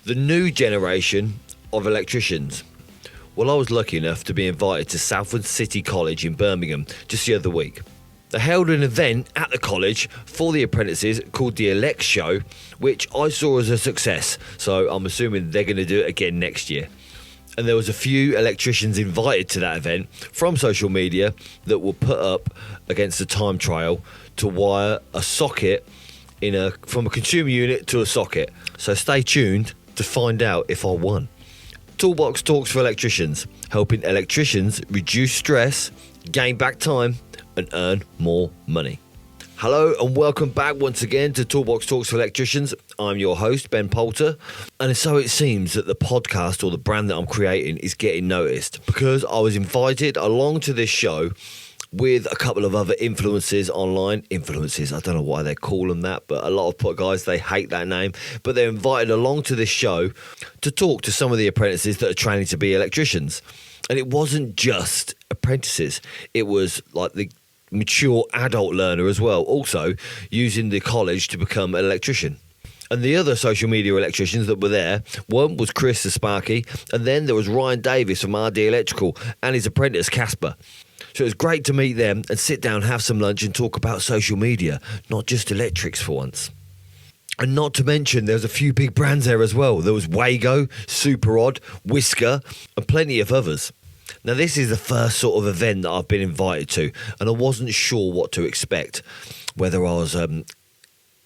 the new generation of electricians. Well, I was lucky enough to be invited to Southwood City College in Birmingham just the other week. They held an event at the college for the apprentices called the Elect Show, which I saw as a success, so I'm assuming they're going to do it again next year. And there was a few electricians invited to that event from social media that were put up against a time trial to wire a socket from a consumer unit to a socket. So stay tuned to find out if I won. ToolBox talks for electricians, helping electricians reduce stress, gain back time, and earn more money. Hello and welcome back once again to ToolBox Talks for Electricians. I'm your host, Ben Poulter, and so it seems that the podcast or the brand that I'm creating is getting noticed because I was invited along to this show with a couple of other influencers online. Influencers, I don't know why they call them that, but a lot of guys, they hate that name. But they're invited along to this show to talk to some of the apprentices that are training to be electricians. And it wasn't just apprentices. It was like the mature adult learner as well, also using the college to become an electrician. And the other social media electricians that were there, one was Chris the Sparky, and then there was Ryan Davis from RD Electrical and his apprentice Kasper. So it was great to meet them and sit down, have some lunch and talk about social media, not just electrics for once. And not to mention, there's a few big brands there as well. There was Wago, Super Odd, Whisker, and plenty of others. Now, this is the first sort of event that I've been invited to, and I wasn't sure what to expect. Whether I was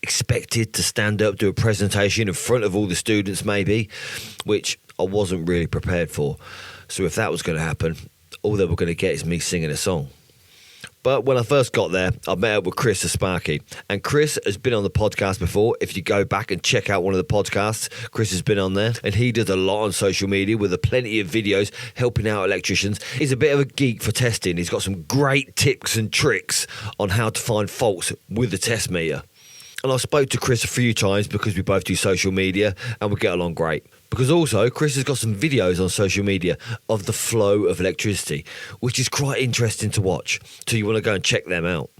expected to stand up, do a presentation in front of all the students maybe, which I wasn't really prepared for. So if that was going to happen, all they were going to get is me singing a song. But when I first got there, I met up with Chris the Sparky. And Chris has been on the podcast before. If you go back and check out one of the podcasts, Chris has been on there. And he does a lot on social media with plenty of videos helping out electricians. He's a bit of a geek for testing. He's got some great tips and tricks on how to find faults with the test meter. And I spoke to Chris a few times because we both do social media and we get along great. Because also, Chris has got some videos on social media of the flow of electricity, which is quite interesting to watch. So you want to go and check them out.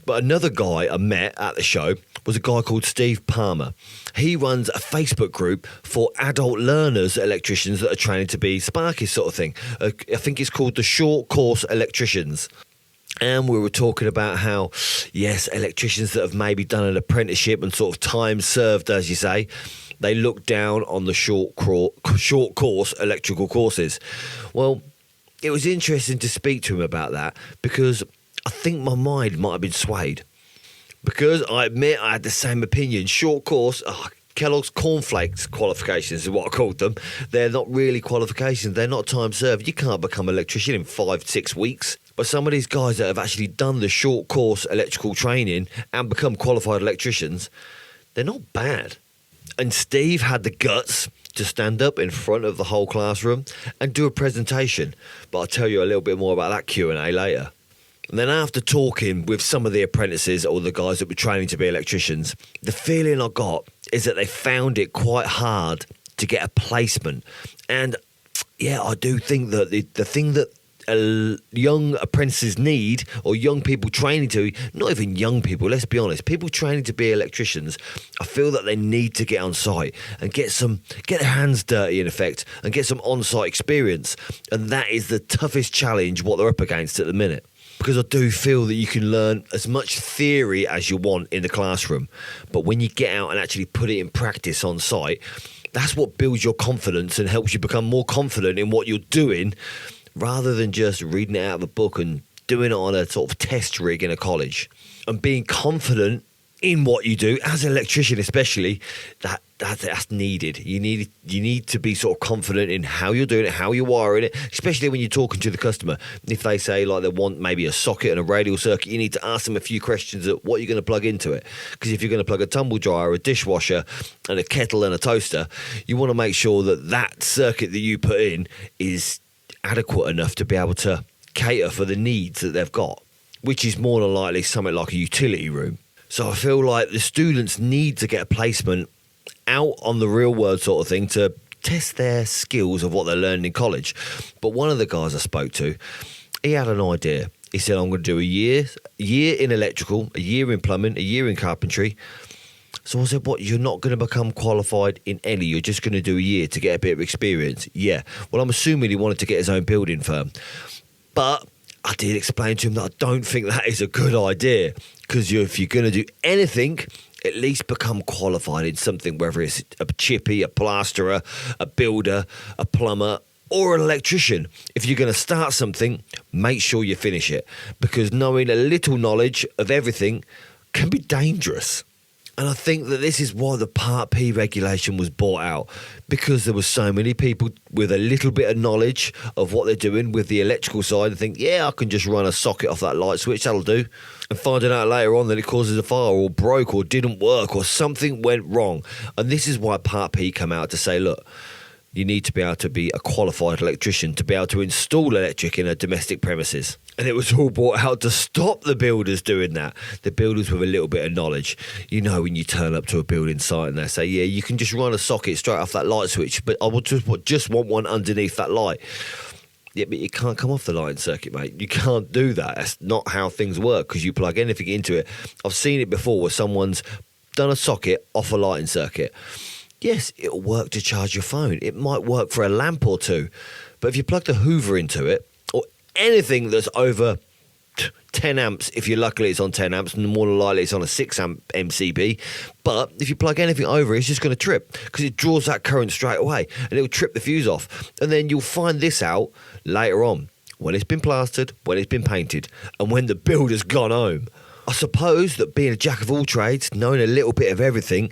But another guy I met at the show was a guy called Steve Palmer. He runs a Facebook group for adult learners, electricians that are training to be Sparkies sort of thing. I think it's called the Short Course Electricians. And we were talking about how, yes, electricians that have maybe done an apprenticeship and sort of time served, as you say, they look down on the short course electrical courses. Well, it was interesting to speak to him about that because I think my mind might have been swayed. Because I admit I had the same opinion. Short course, Kellogg's Cornflakes qualifications is what I called them. They're not really qualifications. They're not time served. You can't become an electrician in 5-6 weeks. But some of these guys that have actually done the short course electrical training and become qualified electricians, they're not bad. And Steve had the guts to stand up in front of the whole classroom and do a presentation. But I'll tell you a little bit more about that Q&A later. And then after talking with some of the apprentices or the guys that were training to be electricians, the feeling I got is that they found it quite hard to get a placement. And yeah, I do think that the thing that young apprentices need, or young people training to, not even young people, let's be honest, people training to be electricians, I feel that they need to get on site and get their hands dirty in effect and get some on-site experience. And that is the toughest challenge what they're up against at the minute. Because I do feel that you can learn as much theory as you want in the classroom, but when you get out and actually put it in practice on site, that's what builds your confidence and helps you become more confident in what you're doing, rather than just reading it out of a book and doing it on a sort of test rig in a college. And being confident in what you do, as an electrician especially, that's needed. You need to be sort of confident in how you're doing it, how you're wiring it, especially when you're talking to the customer. If they say like they want maybe a socket and a radial circuit, you need to ask them a few questions of what you're going to plug into it. Because if you're going to plug a tumble dryer, a dishwasher and a kettle and a toaster, you want to make sure that circuit that you put in is adequate enough to be able to cater for the needs that they've got, which is more than likely something like a utility room. So I feel like the students need to get a placement out on the real world sort of thing to test their skills of what they're learning in college. But one of the guys I spoke to, he had an idea. He said, I'm going to do a year in electrical, a year in plumbing, a year in carpentry, So I said, what, you're not going to become qualified in any, you're just going to do a year to get a bit of experience? Yeah. Well, I'm assuming he wanted to get his own building firm. But I did explain to him that I don't think that is a good idea, because if you're going to do anything, at least become qualified in something, whether it's a chippy, a plasterer, a builder, a plumber, or an electrician. If you're going to start something, make sure you finish it, because knowing a little knowledge of everything can be dangerous. And I think that this is why the Part P regulation was brought out, because there were so many people with a little bit of knowledge of what they're doing with the electrical side and think, yeah, I can just run a socket off that light switch, that'll do. And finding out later on that it causes a fire or broke or didn't work or something went wrong. And this is why Part P come out to say, look, you need to be able to be a qualified electrician to be able to install electric in a domestic premises. And it was all brought out to stop the builders doing that. The builders with a little bit of knowledge. You know, when you turn up to a building site and they say, yeah, you can just run a socket straight off that light switch, but I would just want one underneath that light. Yeah, but you can't come off the lighting circuit, mate. You can't do that. That's not how things work, because you plug anything into it. I've seen it before where someone's done a socket off a lighting circuit. Yes, it'll work to charge your phone. It might work for a lamp or two. But if you plug the Hoover into it, or anything that's over 10 amps, if you're lucky it's on 10 amps, and more than likely it's on a 6 amp MCB. But if you plug anything over, it's just going to trip, because it draws that current straight away, and it'll trip the fuse off. And then you'll find this out later on, when it's been plastered, when it's been painted, and when the builder's gone home. I suppose that being a jack of all trades, knowing a little bit of everything,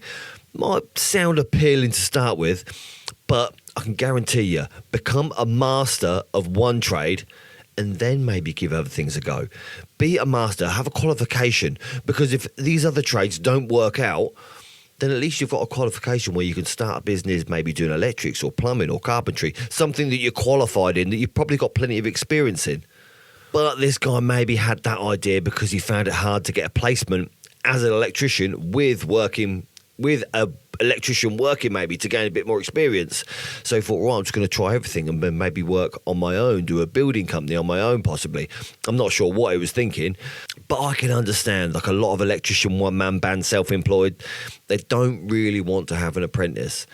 might sound appealing to start with, but I can guarantee you, become a master of one trade and then maybe give other things a go. Be a master, have a qualification, because if these other trades don't work out, then at least you've got a qualification where you can start a business, maybe doing electrics or plumbing or carpentry, something that you're qualified in, that you've probably got plenty of experience in. But this guy maybe had that idea because he found it hard to get a placement as an electrician with an electrician working maybe to gain a bit more experience. So he thought, well, I'm just going to try everything and then maybe work on my own, do a building company on my own possibly. I'm not sure what he was thinking, but I can understand, like a lot of electrician one-man band self-employed, they don't really want to have an apprentice,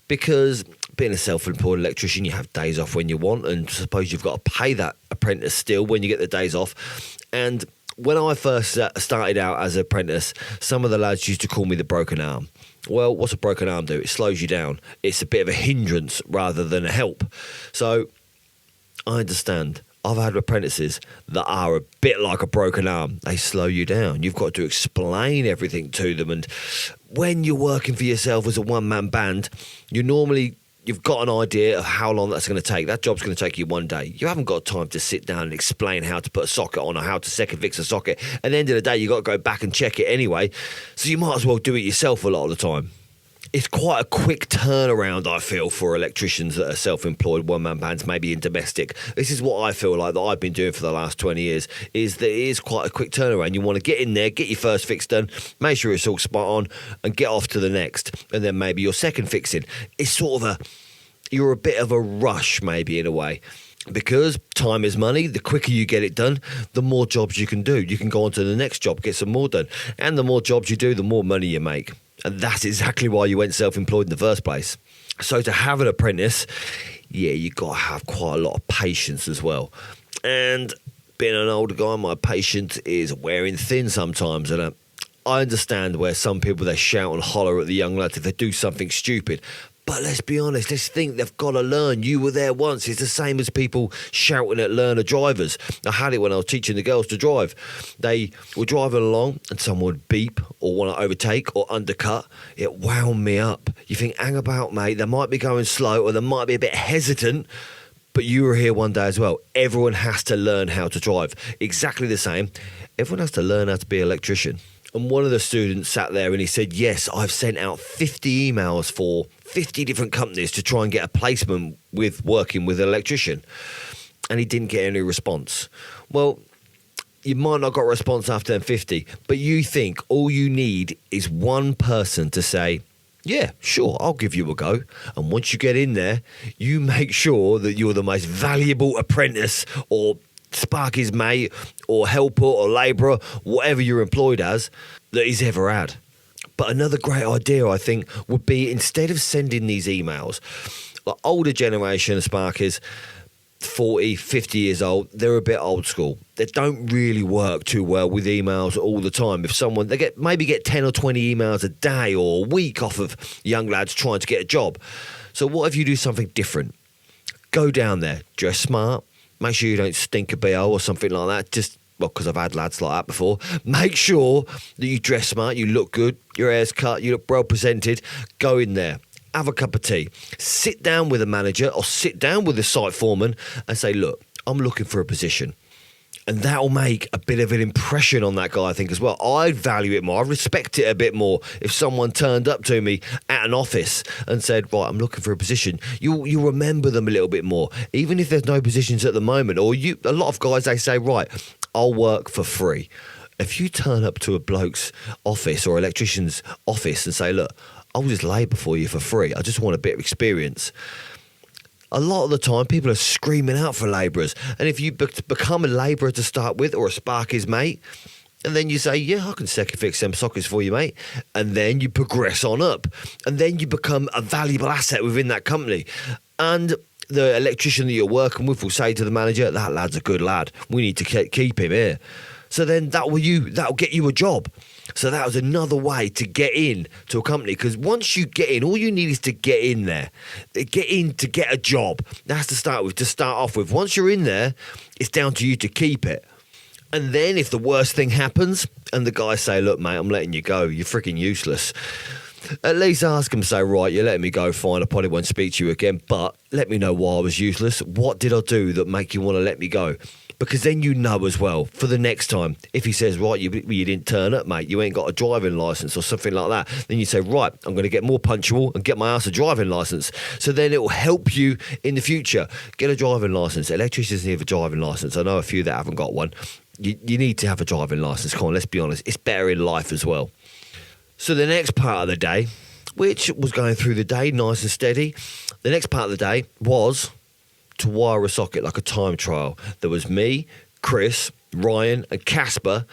because being a self-employed electrician, you have days off when you want, and suppose you've got to pay that apprentice still when you get the days off. And when I first started out as an apprentice, some of the lads used to call me the broken arm. Well, what's a broken arm do? It slows you down. It's a bit of a hindrance rather than a help. So I understand. I've had apprentices that are a bit like a broken arm. They slow you down. You've got to explain everything to them. And when you're working for yourself as a one-man band, you've got an idea of how long that's going to take. That job's going to take you one day. You haven't got time to sit down and explain how to put a socket on or how to second fix a socket. At the end of the day, you've got to go back and check it anyway. So you might as well do it yourself a lot of the time. It's quite a quick turnaround, I feel, for electricians that are self-employed, one-man bands, maybe in domestic. This is what I feel like that I've been doing for the last 20 years, is that it is quite a quick turnaround. You want to get in there, get your first fix done, make sure it's all spot on, and get off to the next. And then maybe your second fixing. It's sort of you're a bit of a rush, maybe, in a way. Because time is money, the quicker you get it done, the more jobs you can do. You can go on to the next job, get some more done. And the more jobs you do, the more money you make. And that's exactly why you went self-employed in the first place. So to have an apprentice, yeah, you've got to have quite a lot of patience as well. And being an older guy, my patience is wearing thin sometimes. And I understand where some people, they shout and holler at the young lads if they do something stupid. But let's be honest, let's think they've got to learn. You were there once. It's the same as people shouting at learner drivers. I had it when I was teaching the girls to drive. They were driving along and someone would beep or want to overtake or undercut. It wound me up. You think, hang about, mate, they might be going slow or they might be a bit hesitant, but you were here one day as well. Everyone has to learn how to drive. Exactly the same. Everyone has to learn how to be an electrician. And one of the students sat there and he said, yes, I've sent out 50 emails for 50 different companies to try and get a placement with working with an electrician. And he didn't get any response. Well, you might not got a response after 50, but you think all you need is one person to say, yeah, sure, I'll give you a go. And once you get in there, you make sure that you're the most valuable apprentice or Sparky's mate or helper or labourer, whatever you're employed as, that he's ever had. But another great idea, I think, would be instead of sending these emails, like older generation of sparkers, 40, 50 years old, they're a bit old school. They don't really work too well with emails all the time. If someone, they maybe get 10 or 20 emails a day or a week off of young lads trying to get a job. So what if you do something different? Go down there, dress smart, make sure you don't stink a BO or something like that. Just, well, because I've had lads like that before. Make sure that you dress smart, you look good, your hair's cut, you look well presented. Go in there. Have a cup of tea, sit down with a manager or sit down with the site foreman and say, look, I'm looking for a position. And that'll make a bit of an impression on that guy, I think, as well. I'd value it more. I respect it a bit more if someone turned up to me at an office and said, right, I'm looking for a position. You'll remember them a little bit more, even if there's no positions at the moment. Or a lot of guys, they say, right, I'll work for free. If you turn up to a bloke's office or electrician's office and say, look, I'll just labour for you for free. I just want a bit of experience. A lot of the time, people are screaming out for labourers. And if you become a labourer to start with or a sparky's mate, and then you say, yeah, I can second fix them sockets for you, mate. And then you progress on up. And then you become a valuable asset within that company. And the electrician that you're working with will say to the manager, that lad's a good lad. We need to keep him here. So then that'll get you a job. So that was another way to get in to a company, because once you get in, all you need is to get in there. Get in to get a job. That's to start off with. Once you're in there, it's down to you to keep it. And then if the worst thing happens and the guys say, look, mate, I'm letting you go, you're freaking useless, at least ask them, say, right, you're letting me go, fine, I probably won't speak to you again, but let me know why I was useless. What did I do that make you want to let me go? Because then you know as well, for the next time, if he says, right, you didn't turn up, mate, you ain't got a driving licence or something like that, then you say, right, I'm going to get more punctual and get my ass a driving licence. So then it will help you in the future. Get a driving licence. Electricians need a driving licence. I know a few that haven't got one. You need to have a driving licence. Come on, let's be honest. It's better in life as well. So the next part of the day, which was going through the day nice and steady, the next part of the day was to wire a socket like a time trial. There was me, Chris, Ryan and Kasper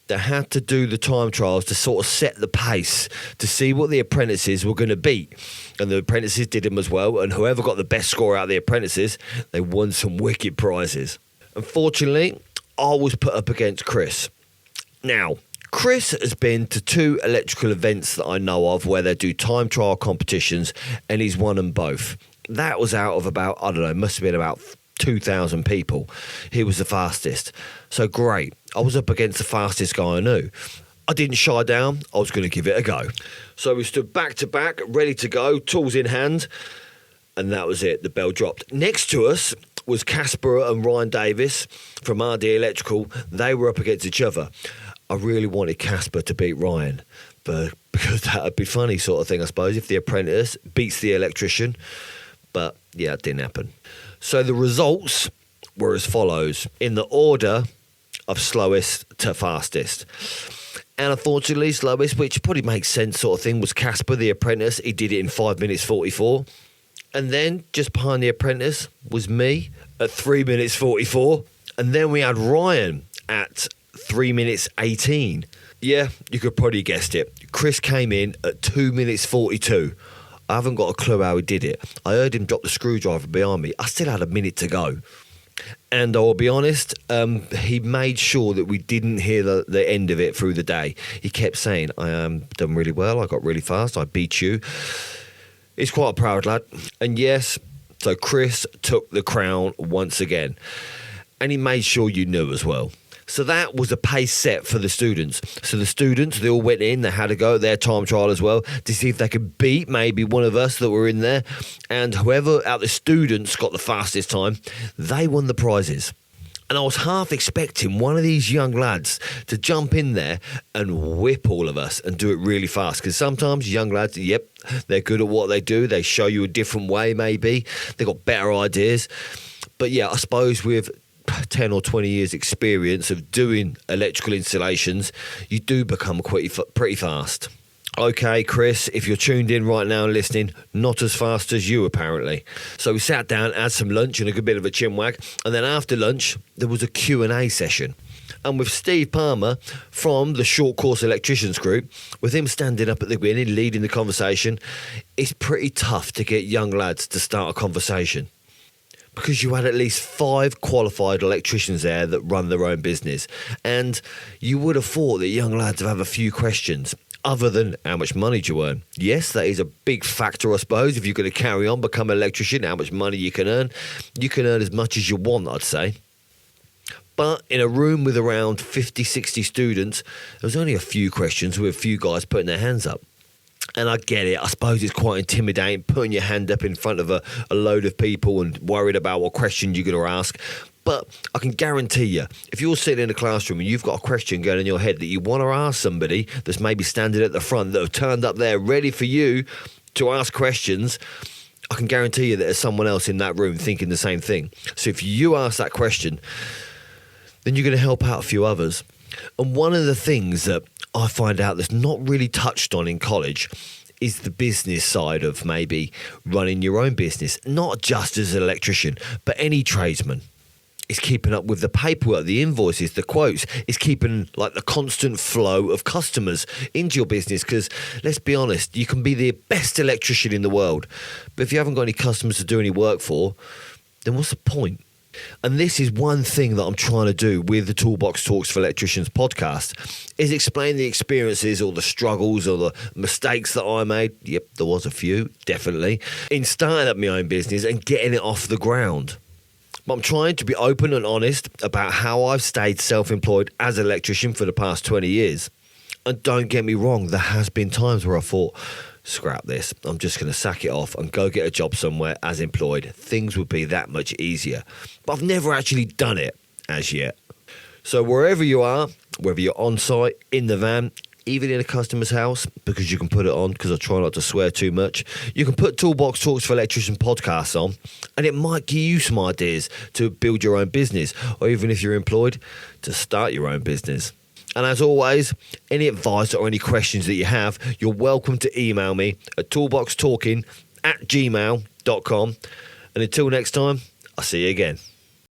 that had to do the time trials to sort of set the pace to see what the apprentices were going to beat. And the apprentices did them as well, and whoever got the best score out of the apprentices, they won some wicked prizes. Unfortunately, I was put up against Chris. Now, Chris has been to 2 electrical events that I know of where they do time trial competitions, and he's won them both. That was out of about, I don't know, must have been about 2,000 people. He was the fastest. So great. I was up against the fastest guy I knew. I didn't shy down. I was going to give it a go. So we stood back to back, ready to go, tools in hand, and that was it. The bell dropped. Next to us was Kasper and Ryan Davis from RD Electrical. They were up against each other. I really wanted Kasper to beat Ryan, but because that would be funny sort of thing, I suppose, if the apprentice beats the electrician. But yeah, it didn't happen. So the results were as follows, in the order of slowest to fastest. And unfortunately, slowest, which probably makes sense sort of thing, was Kasper, the apprentice. He did it in 5 minutes 44. And then just behind the apprentice was me at 3 minutes 44. And then we had Ryan at 3 minutes 18. Yeah, you could probably guessed it. Chris came in at 2 minutes 42. I haven't got a clue how he did it. I heard him drop the screwdriver behind me. I still had a minute to go. And I'll be honest, he made sure that we didn't hear the end of it through the day. He kept saying, I done really well, I got really fast, I beat you. He's quite a proud lad. And yes, so Chris took the crown once again. And he made sure you knew as well. So that was a pace set for the students. So the students, they all went in, they had to go at their time trial as well to see if they could beat maybe one of us that were in there. And whoever out the students got the fastest time, they won the prizes. And I was half expecting one of these young lads to jump in there and whip all of us and do it really fast. Because sometimes young lads, yep, they're good at what they do. They show you a different way maybe. They've got better ideas. But yeah, I suppose with 10 or 20 years experience of doing electrical installations, you do become pretty fast. Okay, Chris, if you're tuned in right now and listening, not as fast as you apparently. So we sat down, had some lunch and a good bit of a chinwag, and then after lunch there was a Q&A session. And with Steve Palmer from the Short Course Electricians group, with him standing up at the beginning, leading the conversation, it's pretty tough to get young lads to start a conversation. Because you had at least 5 qualified electricians there that run their own business. And you would have thought that young lads would have a few questions, other than how much money do you earn? Yes, that is a big factor, I suppose, if you're going to carry on, become an electrician, how much money you can earn. You can earn as much as you want, I'd say. But in a room with around 50, 60 students, there was only a few questions with a few guys putting their hands up. And I get it. I suppose it's quite intimidating putting your hand up in front of a load of people and worried about what question you're going to ask. But I can guarantee you, if you're sitting in a classroom and you've got a question going in your head that you want to ask somebody that's maybe standing at the front, that have turned up there ready for you to ask questions, I can guarantee you that there's someone else in that room thinking the same thing. So if you ask that question, then you're going to help out a few others. And one of the things that I find out that's not really touched on in college is the business side of maybe running your own business, not just as an electrician, but any tradesman. It's keeping up with the paperwork, the invoices, the quotes. It's keeping like the constant flow of customers into your business because, let's be honest, you can be the best electrician in the world, but if you haven't got any customers to do any work for, then what's the point? And this is one thing that I'm trying to do with the ToolBox Talks for Electricians podcast, is explain the experiences or the struggles or the mistakes that I made. Yep, there was a few, definitely, in starting up my own business and getting it off the ground. But I'm trying to be open and honest about how I've stayed self-employed as an electrician for the past 20 years. And don't get me wrong, there has been times where I thought, scrap this, I'm just going to sack it off and go get a job somewhere as employed. Things would be that much easier. But I've never actually done it as yet. So wherever you are, whether you're on site, in the van, even in a customer's house, because you can put it on, because I try not to swear too much, you can put ToolBox Talks for Electrician podcasts on, and it might give you some ideas to build your own business, or even if you're employed, to start your own business. And as always, any advice or any questions that you have, you're welcome to email me at toolboxtalking@gmail.com. And until next time, I'll see you again.